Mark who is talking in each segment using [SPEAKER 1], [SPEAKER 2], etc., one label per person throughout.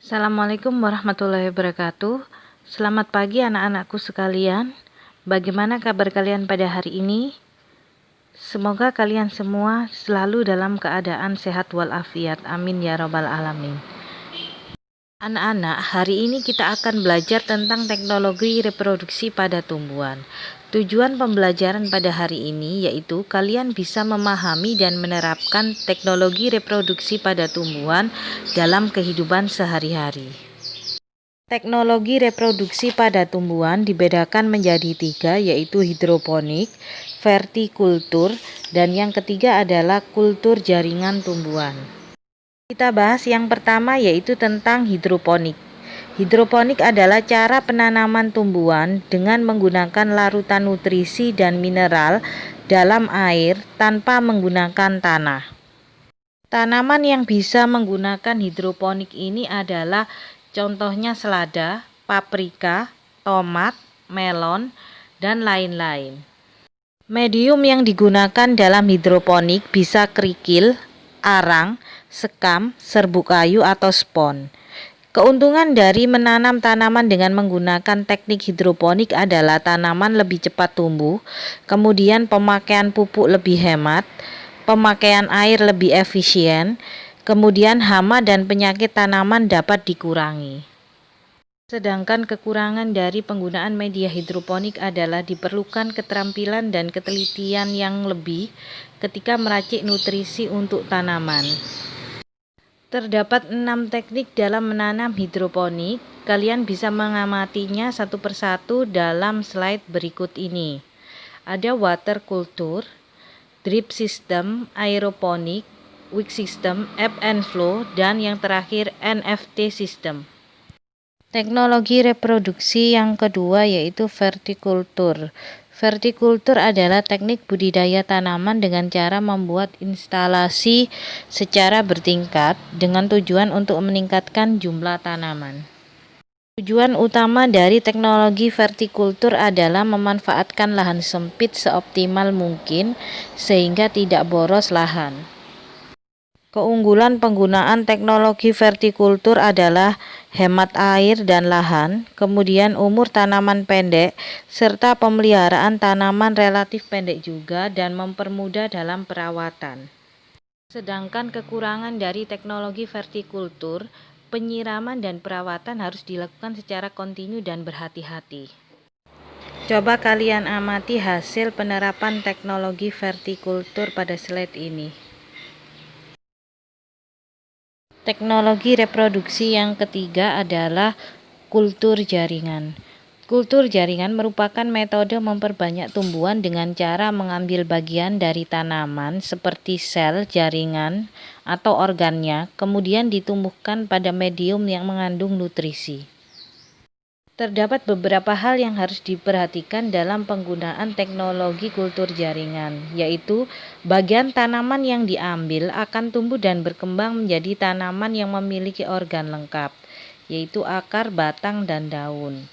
[SPEAKER 1] Assalamualaikum warahmatullahi wabarakatuh. Selamat pagi anak-anakku sekalian. Bagaimana kabar kalian pada hari ini? Semoga kalian semua selalu dalam keadaan sehat walafiat. Amin ya robbal alamin. Anak-anak, hari ini kita akan belajar tentang teknologi reproduksi pada tumbuhan. Tujuan pembelajaran pada hari ini yaitu kalian bisa memahami dan menerapkan teknologi reproduksi pada tumbuhan dalam kehidupan sehari-hari. Teknologi reproduksi pada tumbuhan dibedakan menjadi 3, yaitu hidroponik, vertikultur, dan yang ketiga adalah kultur jaringan tumbuhan. Kita bahas yang pertama yaitu tentang hidroponik. Hidroponik adalah cara penanaman tumbuhan dengan menggunakan larutan nutrisi dan mineral dalam air tanpa menggunakan tanah. Tanaman yang bisa menggunakan hidroponik ini adalah contohnya selada, paprika, tomat, melon, dan lain-lain. Medium yang digunakan dalam hidroponik bisa kerikil, arang, sekam, serbuk kayu, atau spon. Keuntungan dari menanam tanaman dengan menggunakan teknik hidroponik adalah tanaman lebih cepat tumbuh, kemudian pemakaian pupuk lebih hemat, pemakaian air lebih efisien, kemudian hama dan penyakit tanaman dapat dikurangi. Sedangkan kekurangan dari penggunaan media hidroponik adalah diperlukan keterampilan dan ketelitian yang lebih ketika meracik nutrisi untuk tanaman. Terdapat 6 teknik dalam menanam hidroponik. Kalian bisa mengamatinya satu persatu dalam slide berikut ini. Ada water culture, drip system, aeroponik, wick system, ebb and flow, dan yang terakhir NFT system. Teknologi reproduksi yang kedua yaitu vertikultur. Vertikultur adalah teknik budidaya tanaman dengan cara membuat instalasi secara bertingkat dengan tujuan untuk meningkatkan jumlah tanaman. Tujuan utama dari teknologi vertikultur adalah memanfaatkan lahan sempit seoptimal mungkin sehingga tidak boros lahan. Keunggulan penggunaan teknologi vertikultur adalah hemat air dan lahan, kemudian umur tanaman pendek, serta pemeliharaan tanaman relatif pendek juga dan mempermudah dalam perawatan. Sedangkan kekurangan dari teknologi vertikultur, penyiraman dan perawatan harus dilakukan secara kontinu dan berhati-hati. Coba kalian amati hasil penerapan teknologi vertikultur pada slide ini. Teknologi reproduksi yang ketiga adalah kultur jaringan. Kultur jaringan merupakan metode memperbanyak tumbuhan dengan cara mengambil bagian dari tanaman seperti sel, jaringan, atau organnya, kemudian ditumbuhkan pada medium yang mengandung nutrisi. Terdapat beberapa hal yang harus diperhatikan dalam penggunaan teknologi kultur jaringan, yaitu bagian tanaman yang diambil akan tumbuh dan berkembang menjadi tanaman yang memiliki organ lengkap, yaitu akar, batang, dan daun.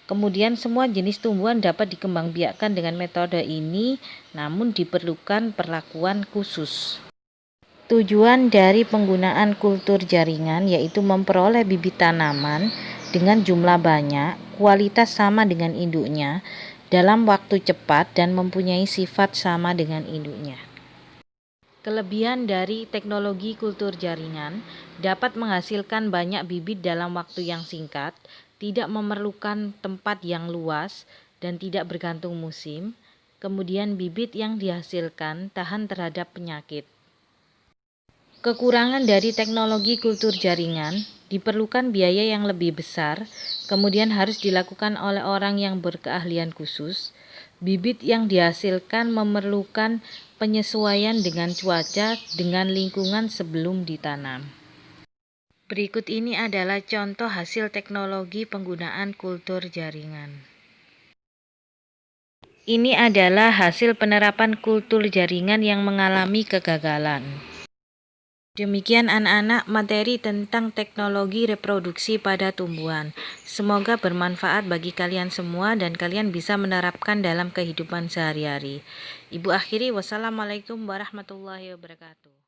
[SPEAKER 1] Kemudian semua jenis tumbuhan dapat dikembangbiakkan dengan metode ini, namun diperlukan perlakuan khusus. Tujuan dari penggunaan kultur jaringan yaitu memperoleh bibit tanaman dengan jumlah banyak, kualitas sama dengan induknya, dalam waktu cepat dan mempunyai sifat sama dengan induknya. Kelebihan dari teknologi kultur jaringan dapat menghasilkan banyak bibit dalam waktu yang singkat, tidak memerlukan tempat yang luas, dan tidak bergantung musim. Kemudian bibit yang dihasilkan tahan terhadap penyakit. Kekurangan dari teknologi kultur jaringan diperlukan biaya yang lebih besar, kemudian harus dilakukan oleh orang yang berkeahlian khusus. Bibit yang dihasilkan memerlukan penyesuaian dengan cuaca dengan lingkungan sebelum ditanam. Berikut ini adalah contoh hasil teknologi penggunaan kultur jaringan. Ini adalah hasil penerapan kultur jaringan yang mengalami kegagalan. Demikian anak-anak materi tentang teknologi reproduksi pada tumbuhan. Semoga bermanfaat bagi kalian semua dan kalian bisa menerapkan dalam kehidupan sehari-hari. Ibu akhiri, wassalamualaikum warahmatullahi wabarakatuh.